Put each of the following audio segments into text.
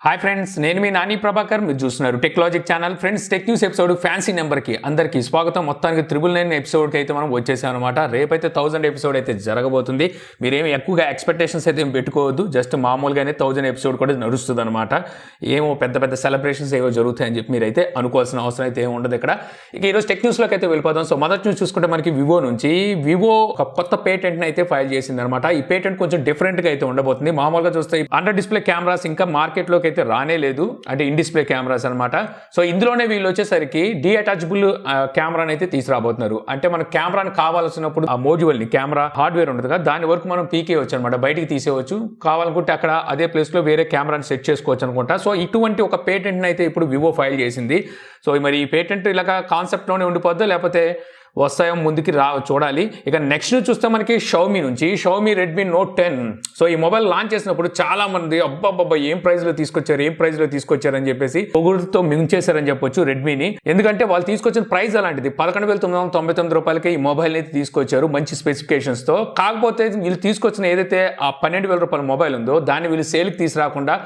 Hi friends, నేను మీ నాని ప్రభాకర్. మీరు చూస్తున్నారు TechLogic channel. Friends, tech news episode fancy నెంబర్కి అందరికీ స్వాగతం. మొత్తానికి 999 ఎపిసోడ్కి అయితే మనం వచ్చేసాం అనమాట. రేపైతే 1000 ఎపిసోడ్ అయితే జరగబోతుంది. మీరేమి ఎక్కువగా ఎక్స్పెక్టేషన్స్ అయితే పెట్టుకోవద్దు. జస్ట్ మామూలుగానే 1000 ఎపిసోడ్ కూడా నడుస్తుంది అనమాట. ఏమో పెద్ద పెద్ద సెలబ్రేషన్స్ ఏవో జరుగుతాయని చెప్పి మీరైతే అనుకోవాల్సిన అవసరం అయితే ఏమి ఉండదు ఇక్కడ. ఇక ఈరోజు టెక్ న్యూస్లోకి అయితే వెళ్ళిపోతాం. సో మొదటి న్యూస్ చూసుకుంటే మనకి వివో నుంచి వివో ఒక కొత్త పేటెంట్ని అయితే ఫైల్ చేసింది అనమాట. ఈ పేటెంట్ కొంచెం డిఫరెంట్గా అయితే ఉండబోతుంది. మామూలుగా చూస్తే అండర్ డిస్ప్లే కెమెరాస్ ఇంకా మార్కెట్లోకి అయితే రానే లేదు, అంటే ఇన్ డిస్ప్లే కెమెరాస్ అనమాట. సో ఇందులోనే వీళ్ళు వచ్చేసరికి డిఅటాచబుల్ కెమెరాని అయితే తీసుకురాబోతున్నారు. అంటే మన కెమెరాని కావాల్సినప్పుడు ఆ మోడ్యూల్ ని కెమెరా హార్డ్వేర్ ఉంటుంది కదా, దాని వరకు మనం పీకేయచ్చు అనమాట, బయటికి తీసేయచ్చు. కావాలనుకుంటే అక్కడ అదే ప్లేస్ లో వేరే కెమెరాని సెట్ చేసుకోవచ్చు అనుకుంటా. సో ఇటువంటి ఒక పేటెంట్ అయితే ఇప్పుడు వివో ఫైల్ చేసింది. సో మరి ఈ పేటెంట్ ఇలాగా కాన్సెప్ట్ లోనే ఉండిపోద్దా లేకపోతే వస్తాయో ముందుకి చూడాలి. ఇక నెక్స్ట్ చూస్తే మనకి షావమీ నుంచి షావమీ రెడ్మీ నోట్ 10. సో ఈ మొబైల్ లాంచ్ చేసినప్పుడు చాలా మంది అబ్బాబ్బా ఏం ప్రైస్ లో తీసుకొచ్చారు అని చెప్పేసి పొగుడుతో మించేశారని చెప్పొచ్చు రెడ్మీని. ఎందుకంటే వాళ్ళు తీసుకొచ్చిన ప్రైస్ అలాంటిది 11,999 రూపాయలకి ఈ మొబైల్ అయితే తీసుకొచ్చారు మంచి స్పెసిఫికేషన్స్ తో. కాకపోతే వీళ్ళు తీసుకొచ్చిన ఏదైతే ఆ 12,000 రూపాయల మొబైల్ ఉందో దాన్ని వీళ్ళు సేల్కి తీసుకురాకుండా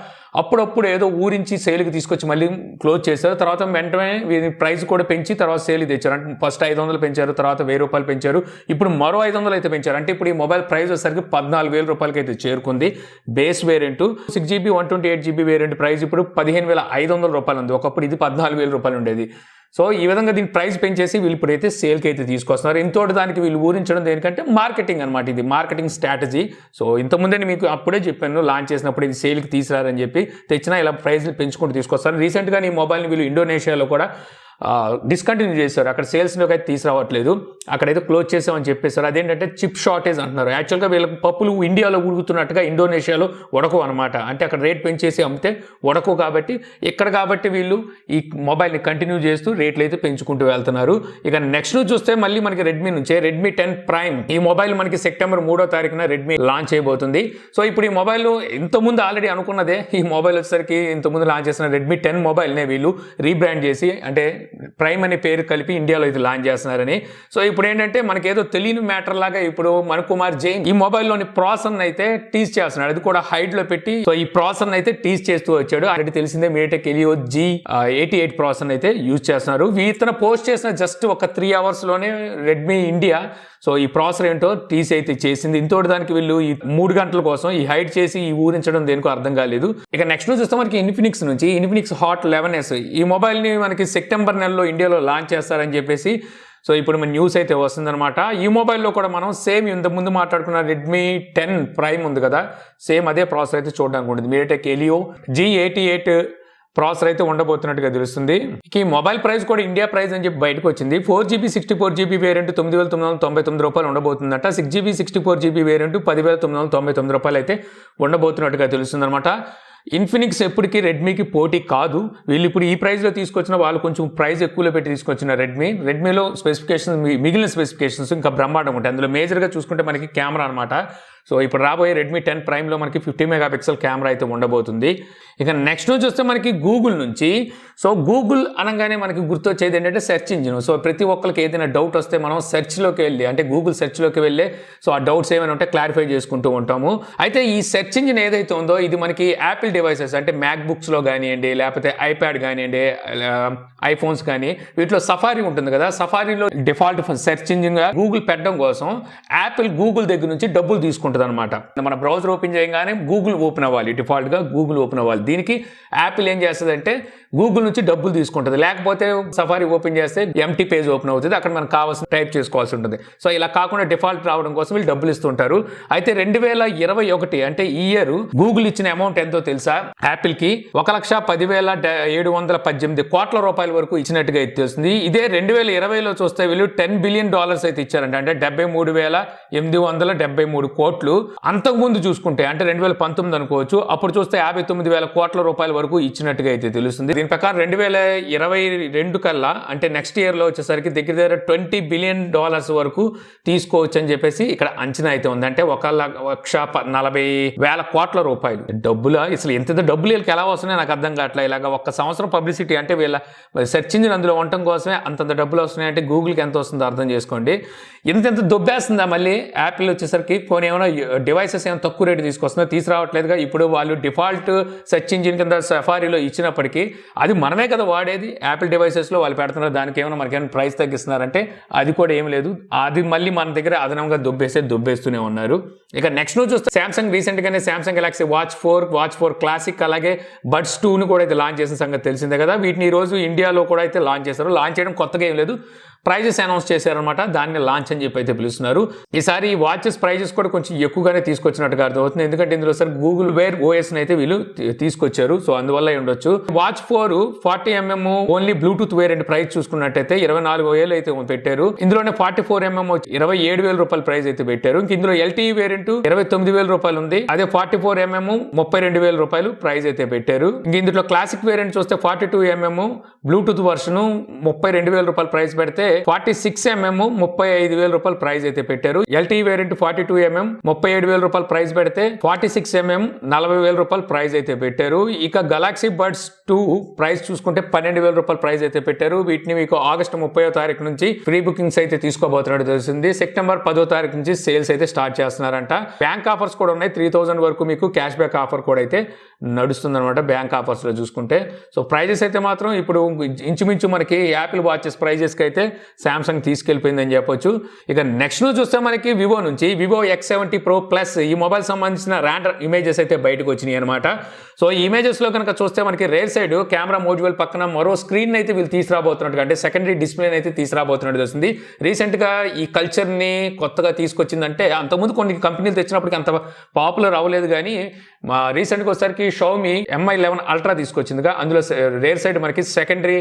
అప్పుడప్పుడు ఏదో ఊరించి సేల్కి తీసుకొచ్చి మళ్ళీ క్లోజ్ చేశారు. తర్వాత వెంటనే ప్రైస్ కూడా పెంచి తర్వాత సేల్కి తెచ్చారు. అంటే ఫస్ట్ 500 పెంచారు, తర్వాత 1000 రూపాయలు పెంచారు, ఇప్పుడు మరో 500 అయితే పెంచారు. అంటే ఇప్పుడు ఈ మొబైల్ ప్రైస్ వచ్చేసరికి 14,000 రూపాయలకి అయితే చేరుకుంది. Base variant 6GB 128GB variant price ఇప్పుడు 15,500 రూపాయలు ఉంది. ఒకప్పుడు ఇది 14,000 రూపాయలు ఉండేది. సో ఈ విధంగా దీని ప్రైస్ పెంచేసి వీళ్ళు ఇప్పుడైతే సేల్కి అయితే తీసుకొస్తున్నారు. ఇంతోటి దానికి వీళ్ళు ఊరించడం దేనికంటే మార్కెటింగ్ అనమాట, ఇది మార్కెటింగ్ స్ట్రాటజీ. సో ఇంతకుముందే మీకు అప్పుడే చెప్పాను, లాంచ్ చేసినప్పుడు ఇది సేల్కి తీసుకురారని చెప్పి, తెచ్చినా ఇలా ప్రైస్లు పెంచుకుంటూ తీసుకొస్తారు. రీసెంట్గా ఈ మొబైల్ని వీళ్ళు ఇండోనేషియాలో కూడా డిస్కంటిన్యూ చేశారు. అక్కడ సేల్స్లోకి అయితే తీసుకురావట్లేదు, అక్కడైతే క్లోజ్ చేసామని చెప్పేశారు. అదేంటంటే చిప్ షార్టేజ్ అంటున్నారు. యాక్చువల్గా వీళ్ళకి పప్పులు ఇండియాలో ఉడుకుతున్నట్టుగా ఇండోనేషియాలో ఉడకవు అనమాట. అంటే అక్కడ రేట్ పెంచేసి అమ్మితే ఉడకవు కాబట్టి కాబట్టి వీళ్ళు ఈ మొబైల్ని కంటిన్యూ చేస్తూ రేట్లు అయితే పెంచుకుంటూ వెళ్తున్నారు. ఇక నెక్స్ట్ చూస్తే మళ్ళీ మనకి రెడ్మీ నుంచే రెడ్మీ 10 ప్రైమ్. ఈ మొబైల్ మనకి సెప్టెంబర్ 3వ తారీఖున రెడ్మీ లాంచ్ చేయబోతుంది. సో ఇప్పుడు ఈ మొబైల్ ఇంతకుముందు ఆల్రెడీ అనుకున్నదే, ఈ మొబైల్ వచ్చేసరికి ఇంతకుముందు లాంచ్ చేసిన రెడ్మీ 10 మొబైల్నే వీళ్ళు రీబ్రాండ్ చేసి అంటే ప్రైమ్ అనే పేరు కలిపి ఇండియాలో అయితే లాంచ్ చేస్తున్నారని. సో ఇప్పుడు ఏంటంటే మనకేదో తెలియని మ్యాటర్ లాగా ఇప్పుడు మనకుమార్ జైన్ ఈ మొబైల్లోని ప్రాసెసర్ అయితే టీజ్ చేస్తున్నాడు. అది కూడా హైడ్ లో పెట్టి సో ఈ ప్రాసెసర్ అయితే టీజ్ చేస్తూ వచ్చాడు. ఆల్రెడీ తెలిసిందే MediaTek Helio G88 ప్రాసెసర్ అయితే యూజ్ చేస్తున్నారు. ఇతను పోస్ట్ చేసిన జస్ట్ ఒక 3 hours లోనే రెడ్మీ ఇండియా సో ఈ ప్రాసెసర్ ఏంటో టీసీ అయితే చేసింది. ఇంతోటి దానికి వీళ్ళు ఈ 3 గంటల కోసం ఈ హైడ్ చేసి ఈ ఊరించడం దేనికో అర్థం కాలేదు. ఇక నెక్స్ట్ చూస్తే మనకి ఇన్ఫినిక్స్ నుంచి ఇన్ఫినిక్స్ హాట్ 11s ఈ మొబైల్ని మనకి సెప్టెంబర్ నెలలో ఇండియాలో లాంచ్ చేస్తారని చెప్పేసి సో ఇప్పుడు మన న్యూస్ అయితే వస్తుందన్నమాట. ఈ మొబైల్లో కూడా మనం సేమ్ ఇంతకుముందు మాట్లాడుకున్న రెడ్మీ 10 ప్రైమ్ ఉంది కదా, సేమ్ అదే ప్రాసెసర్ అయితే చూడడానికి ఉంటుంది. MediaTek Helio G88 ప్రాసెసర్ అయితే ఉండబోతున్నట్టుగా తెలుస్తుంది. ఇక ఈ మొబైల్ ప్రైస్ కూడా ఇండియా ప్రైస్ అని చెప్పి బయటకు వచ్చింది. 4GB 64GB వేరియంట్ 9,999 రూపాయలు ఉండబోతుందట. 6GB 64GB వేరియంట్ 10,999 రూపాయలు అయితే ఉండబోతున్నట్టుగా తెలుస్తుంది అనమాట. ఇన్ఫినిక్స్ ఎప్పటికీ రెడ్మీకి పోటీ కాదు. వీళ్ళు ఇప్పుడు ఈ ప్రైస్లో తీసుకొచ్చిన వాళ్ళు కొంచెం ప్రైస్ ఎక్కువలో పెట్టి తీసుకొచ్చిన రెడ్మీలో స్పెసిఫికేషన్స్ మిగిలిన స్పెసిఫికేషన్స్ ఇంకా బ్రహ్మాండంగా ఉంటాయి. అందులో మేజర్గా చూసుకుంటే మనకి కెమెరా అనమాట. సో ఇప్పుడు రాబోయే రెడ్మీ 10 ప్రైమ్లో మనకి 50 మెగాపిక్సెల్ కెమెరా అయితే ఉండబోతుంది. ఇక నెక్స్ట్ చూస్తే మనకి గూగుల్ నుంచి సో గూగుల్ అనగానే మనకి గుర్తొచ్చేది ఏంటంటే సెర్చ్ ఇంజిన్. సో ప్రతి ఒక్కరికి ఏదైనా డౌట్ వస్తే మనం సెర్చ్లోకి వెళ్ళి అంటే గూగుల్ సెర్చ్లోకి వెళ్ళి సో ఆ డౌట్స్ ఏమైనా ఉంటే క్లారిఫై చేసుకుంటూ ఉంటాము. అయితే ఈ సెర్చ్ ఇంజిన్ ఏదైతే ఉందో ఇది మనకి యాపిల్ డివైసెస్ అంటే మ్యాక్బుక్స్లో కానివ్వండి, లేకపోతే ఐప్యాడ్ కానివ్వండి, ఐఫోన్స్ కానీ వీటిలో సఫారీ ఉంటుంది కదా, సఫారీలో డిఫాల్ట్ సెర్చ్ ఇంజిన్గా గూగుల్ పెట్టడం కోసం యాపిల్ గూగుల్ దగ్గర నుంచి డబ్బులు తీసుకుంటుంది అనమాట. మన బ్రౌజర్ ఓపెన్ చేయగానే గూగుల్ ఓపెన్ అవ్వాలి, డిఫాల్ట్గా గూగుల్ ఓపెన్ అవ్వాలి. దీనికి యాపిల్ ఏం చేస్తుంది అంటే గూగుల్ నుంచి డబ్బులు తీసుకుంటుంది. లేకపోతే సఫారీ ఓపెన్ చేస్తే ఎంటీ పేజ్ ఓపెన్ అవుతుంది, అక్కడ మనకు కావాల్సిన టైప్ చేసుకోవాల్సి ఉంటుంది. సో ఇలా కాకుండా డిఫాల్ట్ రావడం కోసం వీళ్ళు డబ్బులు ఇస్తుంటారు. అయితే 2021 అంటే ఈ ఇయర్ గూగుల్ ఇచ్చిన అమౌంట్ ఎంతో తెలుసా? యాపిల్ కి 1,10,718 కోట్ల రూపాయల వరకు ఇచ్చినట్టుగా అయితే తెలుస్తుంది. ఇదే 2020లో చూస్తే వీళ్ళు $10 బిలియన్ అయితే ఇచ్చారంట. అంటే 73,873 కోట్లు. అంతకుముందు చూసుకుంటే అంటే 2019 అనుకోవచ్చు, అప్పుడు చూస్తే 59,000 కోట్ల రూపాయల వరకు ఇచ్చినట్టుగా అయితే తెలుస్తుంది. దీని ప్రకారం 2022 కల్లా అంటే నెక్స్ట్ ఇయర్ లో వచ్చేసరికి దగ్గర $20 బిలియన్ వరకు తీసుకోవచ్చు అని చెప్పేసి ఇక్కడ అంచనా అయితే ఉంది. అంటే 1,40,000 కోట్ల రూపాయలు డబ్బులు. అసలు ఎంత డబ్బులు వీళ్ళకి ఎలా వస్తున్నాయో నాకు అర్థం కావట్లేదు. ఇలాగ ఒక్క సంవత్సరం పబ్లిసిటీ అంటే వీళ్ళ సెర్చ్ ఇంజిన్ అందులో ఉండటం కోసమే అంతంత డబ్బులు వస్తున్నాయి అంటే గూగుల్కి ఎంత వస్తుందో అర్థం చేసుకోండి. ఎంత దొబ్బేస్తుందా మళ్ళీ యాపిల్ వచ్చేసరికి. పోనీ ఏమైనా డివైసెస్ ఏమైనా తక్కువ రేటు తీసుకురావట్లేదుగా. ఇప్పుడు వాళ్ళు డిఫాల్ట్ సెర్చ్ ఇంజిన్ కింద సఫారీలో ఇచ్చినప్పటికీ అది మనమే కదా వాడేది. యాపిల్ డివైసెస్లో వాళ్ళు పెడుతున్నారు, దానికి ఏమైనా మనకేమైనా ప్రైస్ తగ్గిస్తున్నారంటే అది కూడా ఏం లేదు. అది మళ్ళీ మన దగ్గర అదనంగా దుబ్బేస్తూనే ఉన్నారు. ఇక నెక్స్ట్ న్యూస్ చూస్తే సామ్సంగ్ రీసెంట్గానే సామ్సంగ్ గెలాక్సీ వాచ్ 4 క్లాసిక్ అలాగే బడ్స్ 2ను కూడా అయితే లాంచ్ చేసిన సంగతి తెలిసిందే కదా. వీటిని ఈ రోజు ఇండియాలో కూడా అయితే లాంచ్ చేశారు. లాంచ్ చేయడం కొత్తగా ఏం లేదు, ప్రైజెస్ అనౌన్స్ చేశారనమాట. దాన్ని లాంచ్ అని చెప్పి అయితే పిలుస్తున్నారు. ఈసారి ఈ వాచెస్ ప్రైజెస్ కూడా కొంచెం ఎక్కువగానే తీసుకొచ్చినట్టుగా అర్థమవుతుంది. ఎందుకంటే ఇందులో సార్ గూగుల్ వేర్ ఓఎస్ అయితే వీళ్ళు తీసుకొచ్చారు. సో అందువల్ల ఉండొచ్చు. Watch 4 40mm only Bluetooth variant price చూసుకున్నట్టయితే 24,000 అయితే పెట్టారు. ఇందులోనే 44mm 27,000 రూపాయల ప్రైస్ అయితే పెట్టారు. ఇందులో LTE వేరియంట్ 29,000 రూపాయలు ఉంది. అదే 44mm 32,000 రూపాయలు ప్రైస్ అయితే పెట్టారు. ఇందులో క్లాసిక్ వేరియంట్ చూస్తే 42mm బ్లూటూత్ వర్షన్ 32,000 రూపాయల ప్రైస్ పెడితే 46mm 35,000 రూపాయల ప్రైస్ అయితే పెట్టారు. LTE వేరియంట్ 42mm 37,000 రూపాయల ప్రైస్ పెడితే 46mm 40,000 రూపాయల ప్రైస్ అయితే పెట్టారు. ఇక గెలాక్సీ బడ్స్ 2 ప్రైస్ చూసుకుంటే 12,000 రూపాయల ప్రైస్ అయితే పెట్టారు. వీటిని మీకు ఆగస్టు 30వ తారీఖు నుంచి ఫ్రీ బుకింగ్స్ అయితే తీసుకోబోతున్నట్టు తెలిసింది. సెప్టెంబర్ 10వ తారీఖు నుంచి సేల్స్ అయితే స్టార్ట్ చేస్తున్నారంట. బ్యాంక్ ఆఫర్స్ కూడా ఉన్నాయి. 3,000 వరకు మీకు క్యాష్ బ్యాక్ ఆఫర్ కూడా అయితే నడుస్తుంది అనమాట బ్యాంక్ ఆఫర్స్ లో చూసుకుంటే. సో ప్రైజెస్ అయితే మాత్రం ఇప్పుడు ఇంచుమించు మనకి యాపిల్ వాచెస్ ప్రైజెస్ కి అయితే సామ్సంగ్ తీసుకెళ్లిపోయిందని చెప్పొచ్చు. ఇక నెక్స్ట్ న్యూస్ చూస్తే మనకి వివో నుంచి వివో X70 Pro Plus ఈ మొబైల్ సంబంధించిన ర్యాండర్ ఇమేజెస్ అయితే బయటకు వచ్చినాయి అనమాట. సో ఈ ఇమేజెస్ లో కనుక చూస్తే మనకి రేర్ సైడ్ కెమెరా మోడ్యూల్ పక్కన మరో స్క్రీన్ అయితే వీళ్ళు తీసుకురాబోతున్నట్టుగా, అంటే సెకండరీ డిస్ప్లే అయితే తీసుకురాబోతున్నట్టు వస్తుంది. రీసెంట్ గా ఈ కల్చర్ ని కొత్తగా తీసుకొచ్చిందంటే అంతకుముందు కొన్ని కంపెనీలు తెచ్చినప్పటికీ అంత పాపులర్ అవ్వలేదు. కానీ రీసెంట్గా వచ్చేసరికి Xiaomi Mi 11 Ultra తీసుకొచ్చిందిగా. అందులో రేర్ సైడ్ మనకి సెకండరీ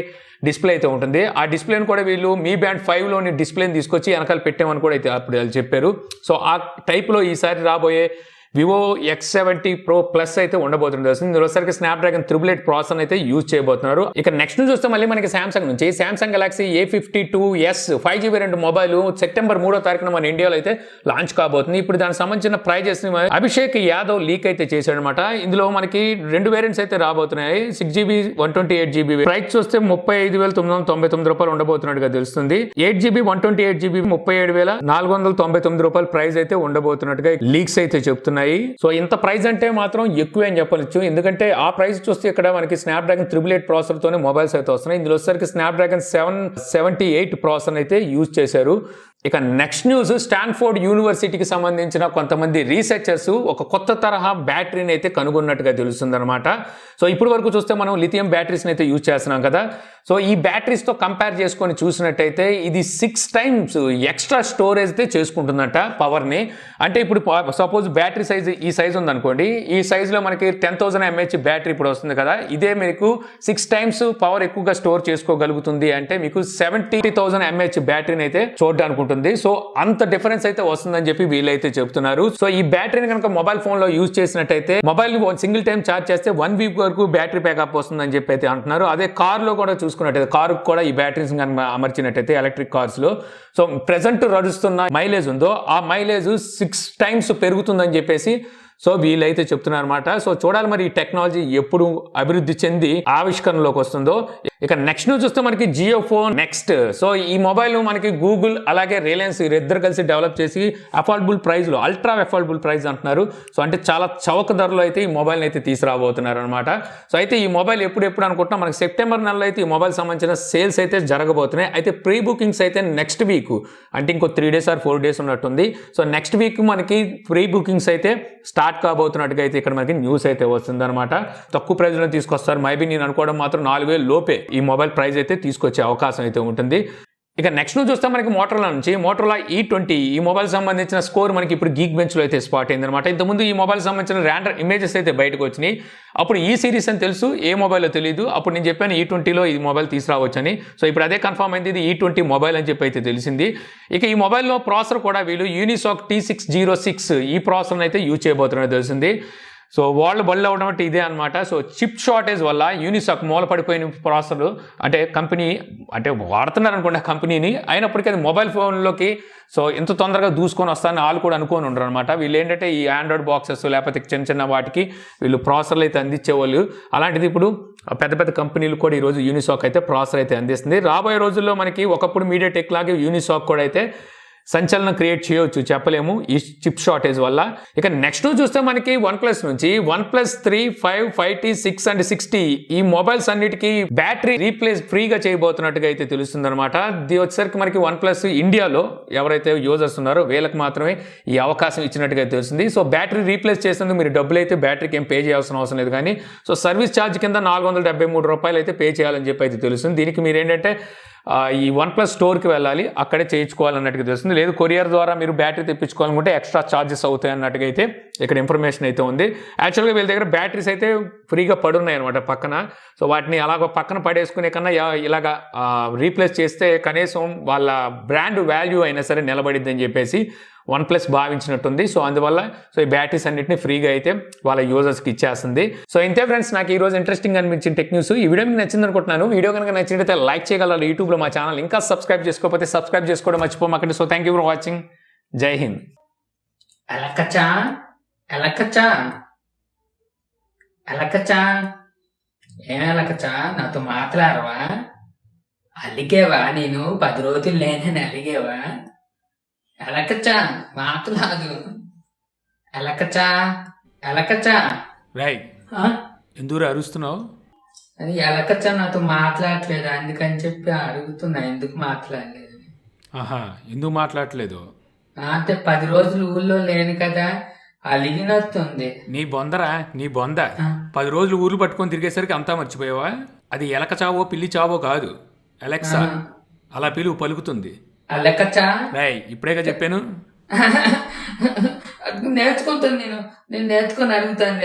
డిస్ప్లే అయితే ఉంటుంది. ఆ డిస్ప్లేని కూడా వీళ్ళు Mi Band 5లోని డిస్ప్లేని తీసుకొచ్చి వెనకాల పెట్టామని కూడా అయితే అప్పుడు వాళ్ళు చెప్పారు. సో ఆ టైప్లో ఈసారి రాబోయే వివో X70 Pro Plus అయితే ఉండబోతుంది. ఇందులో సరికి స్నాప్డ్రాగన్ 888 ప్రాసెసర్ అయితే యూజ్ చేయబోతున్నారు. ఇక నెక్స్ట్ న్యూస్ చూస్తే మళ్ళీ మనకి సామ్సంగ్ నుంచి Samsung Galaxy A52s 5G variant mobile September 3వ తారీఖున మన ఇండియాలో అయితే లాంచ్ కాబోతుంది. ఇప్పుడు దానికి సంబంధించిన ప్రైజెస్ ని అభిషేక్ యాదవ్ లీక్ అయితే చేశాడనమాట. ఇందులో మనకి 2 వేరియంట్స్ అయితే రాబోతున్నాయి. 6GB 128GB ప్రైస్ చూస్తే 35,999 రూపాయలు ఉండబోతున్నట్టుగా తెలుస్తుంది. 8GB 128GB 37,499 రూపాయల ప్రైస్ అయితే ఉండబోతున్నట్టుగా లీక్స్ అయితే చెప్తున్నాయి. సో ఇంత ప్రైస్ అంటే మాత్రం ఎక్కువే అని చెప్పవచ్చు. ఎందుకంటే ఆ ప్రైస్ చూస్తే ఇక్కడ మనకి స్నాప్డ్రాగన్ 888 ప్రాసెసర్ తోనే మొబైల్స్ అయితే వస్తున్నాయి. ఇందులో వచ్చేసరికి స్నాప్డ్రాగన్ 778 ప్రాసెసర్ అయితే యూజ్ చేశారు. ఇక నెక్స్ట్ న్యూస్, స్టాన్ఫోర్డ్ యూనివర్సిటీకి సంబంధించిన కొంతమంది రీసెర్చర్స్ ఒక కొత్త తరహా బ్యాటరీని అయితే కనుగొన్నట్టుగా తెలుస్తుంది అనమాట. సో ఇప్పుడు వరకు చూస్తే మనం లిథియం బ్యాటరీస్ని అయితే యూజ్ చేస్తున్నాం కదా. సో ఈ బ్యాటరీస్తో కంపేర్ చేసుకొని చూసినట్టయితే ఇది 6 times ఎక్స్ట్రా స్టోరేజ్ అయితే చేసుకుంటుందట పవర్ని. అంటే ఇప్పుడు సపోజ్ బ్యాటరీ సైజ్ ఈ సైజ్ ఉందనుకోండి, ఈ సైజులో మనకి 10,000 mAh బ్యాటరీ ఇప్పుడు వస్తుంది కదా. ఇదే మీకు 6 times పవర్ ఎక్కువగా స్టోర్ చేసుకోగలుగుతుంది. అంటే మీకు 70,000 mAh బ్యాటరీని అయితే చూడడానికి. సో అంత డిఫరెన్స్ అయితే వస్తుందని చెప్పి వీళ్ళైతే చెప్తున్నారు. సో ఈ బ్యాటరీని కనుక మొబైల్ ఫోన్ లో యూజ్ చేసినట్టయితే మొబైల్ సింగిల్ టైం ఛార్జ్ చేస్తే 1 వీక్ వరకు బ్యాటరీ బ్యాకప్ వస్తుందని చెప్పి అయితే అంటున్నారు. అదే కార్ లో కూడా చూసుకున్నట్టయితే కారు కూడా ఈ బ్యాటరీస్ అమర్చినట్టయితే ఎలక్ట్రిక్ కార్స్ లో సో ప్రెసెంట్ నడుస్తున్న మైలేజ్ ఉందో ఆ మైలేజ్ 6 times పెరుగుతుందని చెప్పేసి సో వీళ్ళైతే చెప్తున్నారు అనమాట. సో చూడాలి మరి ఈ టెక్నాలజీ ఎప్పుడు అభివృద్ధి చెంది ఆవిష్కరణలోకి వస్తుందో. ఇక నెక్స్ట్ న్యూస్ చూస్తే మనకి JioPhone నెక్స్ట్. సో ఈ మొబైల్ మనకి గూగుల్ అలాగే రిలయన్స్ ఇద్దరు కలిసి డెవలప్ చేసి అఫోర్డబుల్ ప్రైస్ లో, అల్ట్రా అఫోర్డబుల్ ప్రైస్ అంటున్నారు. సో అంటే చాలా చౌక ధరలో అయితే ఈ మొబైల్ అయితే తీసుకురాబోతున్నారు అనమాట. సో అయితే ఈ మొబైల్ ఎప్పుడు అనుకుంటున్నా మనకి సెప్టెంబర్ నెలలో అయితే ఈ మొబైల్ సంబంధించిన సేల్స్ అయితే జరగబోతున్నాయి. అయితే ప్రీ బుకింగ్స్ అయితే నెక్స్ట్ వీక్, అంటే ఇంకో 3 days or 4 days ఉన్నట్టుంది. సో నెక్స్ట్ వీక్ మనకి ప్రీ బుకింగ్స్ అయితే స్టార్ట్ కాబోతున్నట్టుగా అయితే ఇక్కడ మనకి న్యూస్ అయితే వస్తుంది అనమాట. తక్కువ ప్రైస్ లో తీసుకొస్తారు. మైబీ నేను అనుకోవడం మాత్రం 4,000 లోపే ఈ మొబైల్ ప్రైస్ అయితే తీసుకొచ్చే అవకాశం అయితే ఉంటుంది. ఇక నెక్స్ట్ న్యూస్ చూస్తే మనకి మోటరోలా నుంచి మోటరోలా E20 ఈ మొబైల్ సంబంధించిన స్కోర్ మనకి ఇప్పుడు గీక్ బెంచ్ లో అయితే స్పాట్ అయింది అనమాట. ఇంతకుముందు ఈ మొబైల్ సంబంధించిన ర్యాండర్ ఇమేజెస్ అయితే బయటకు వచ్చినాయి. అప్పుడు ఈ సిరీస్ అని తెలుసు, ఏ మొబైల్లో తెలియదు. అప్పుడు నేను చెప్పాను E20లో ఈ మొబైల్ తీసుకురావచ్చని. సో ఇప్పుడు అదే కన్ఫర్మ్ అయింది, ఇది E20 మొబైల్ అని చెప్పి అయితే తెలిసింది. ఇక ఈ మొబైల్లో ప్రాసెసర్ కూడా వీళ్ళు యూనిసాక్ T606 ఈ ప్రాసెసర్ అయితే యూజ్ చేయబోతున్నట్టు తెలిసింది. సో వాళ్ళు బళ్ళు అవడం అంటే ఇదే అనమాట. సో చిప్ షార్టేజ్ వల్ల యూనిసాక్ మూలపడిపోయిన ప్రాసెసర్ అంటే కంపెనీ అంటే వాడుతున్నారు అనుకోండి కంపెనీని, అయినప్పటికీ అది మొబైల్ ఫోన్లోకి సో ఎంత తొందరగా దూసుకొని వస్తారని వాళ్ళు కూడా అనుకొని ఉండరు అనమాట. వీళ్ళు ఏంటంటే ఈ ఆండ్రాయిడ్ బాక్సెస్ లేకపోతే చిన్న వాటికి వీళ్ళు ప్రాసెసర్లు అయితే అందించేవాళ్ళు. అలాంటిది ఇప్పుడు పెద్ద కంపెనీలు కూడా ఈరోజు యూనిసాక్ అయితే ప్రాసెసర్ అయితే అందిస్తుంది. రాబోయే రోజుల్లో మనకి ఒకప్పుడు మీడియాటెక్ లాగే యూనిసాక్ కూడా అయితే సంచలనం క్రియేట్ చేయవచ్చు, చెప్పలేము ఈ చిప్ షార్టేజ్ వల్ల. ఇక నెక్స్ట్ చూస్తే మనకి OnePlus నుంచి OnePlus 3, 5, 5T, 6 అండ్ 6T ఈ మొబైల్స్ అన్నిటికీ బ్యాటరీ రీప్లేస్ ఫ్రీగా చేయబోతున్నట్టుగా అయితే తెలుస్తుంది అనమాట. ఇది వచ్చేసరికి మనకి OnePlus ఇండియాలో ఎవరైతే యూజర్స్ ఉన్నారో వీళ్ళకి మాత్రమే ఈ అవకాశం ఇచ్చినట్టుగా తెలుస్తుంది. సో బ్యాటరీ రీప్లేస్ చేసేందుకు మీరు డబ్బులు అయితే బ్యాటరీకి ఏం పే చేయాల్సిన అవసరం లేదు, కానీ సో సర్వీస్ ఛార్జ్ కింద 473 రూపాయలు అయితే పే చేయాలని చెప్పి అయితే తెలుస్తుంది. దీనికి మీరు ఏంటంటే ఈ OnePlus స్టోర్కి వెళ్ళాలి, అక్కడే చేయించుకోవాలన్నట్టుగా తెలుస్తుంది. లేదు కొరియర్ ద్వారా మీరు బ్యాటరీ తెప్పించుకోవాలనుకుంటే ఎక్స్ట్రా ఛార్జెస్ అవుతాయి అన్నట్టుగా అయితే ఇక్కడ ఇన్ఫర్మేషన్ అయితే ఉంది. యాక్చువల్గా వీళ్ళ దగ్గర బ్యాటరీస్ అయితే ఫ్రీగా పడున్నాయి అనమాట పక్కన. సో వాటిని అలాగ పక్కన పడేసుకునే కన్నా ఇలాగా రీప్లేస్ చేస్తే కనీసం వాళ్ళ బ్రాండ్ వాల్యూ అయినా సరే నిలబడిద్ది అని చెప్పేసి OnePlus భావించినట్టుంది. సో అందువల్ల సో ఈ బ్యాటరీస్ అన్నింటినీ ఫ్రీగా అయితే వాళ్ళ యూజర్స్కి ఇచ్చేస్తుంది. సో ఇంతే ఫ్రెండ్స్, నాకు ఈ రోజు ఇంట్రెస్టింగ్ అనిపించిన టెక్ న్యూస్. ఈ వీడియో మీకు నచ్చింది అనుకుంటున్నాను. వీడియో కనుక నచ్చినట్లయితే లైక్ చేయగలరు. యూట్యూబ్లో మా ఛానల్ ఇంకా సబ్స్క్రైబ్ చేసుకోకపోతే సబ్స్క్రైబ్ చేసుకోవడం మర్చిపోమాకండి. So thank you for watching. జై హింద్. ఎలకచ్చా ఎలకచ్చా ఎలకచ్చా ఏం ఎలకచ్చా, నాతో మాట్లాడవా? అలిగేవా? నేను 10 రోజులు లేనని అలిగేవా? ఎలకచ్చా మాట్లాడు. ఎలకచ్చా ఎలకచ్చా రై ఎందుకు అరుస్తున్నావు? అది ఎలకచ్చా నాతో మాట్లాడట్లేదు, అందుకని చెప్పి అడుగుతున్నా ఎందుకు మాట్లాడలేదు. ఆహా, ఎందుకు మాట్లాడట్లేదు అంటే 10 రోజులు ఊళ్ళో లేను కదా, అలిగినట్టుంది. నీ బొందరా, నీ బొంద. 10 రోజులు ఊర్లు పట్టుకొని తిరిగేసరికి అంతా మర్చిపోయావా? అది ఎలక చావో పిల్లి చావో కాదు, అలెక్సా అలా పిలువు పలుకుతుంది. అలెక్సా రాయ్ ఇప్పుడేగా చెప్పాను. నేర్చుకుంటాను నేను నేర్చుకొని అడుగుతాను,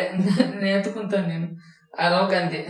నేర్చుకుంటాను నేను అరవకంతే.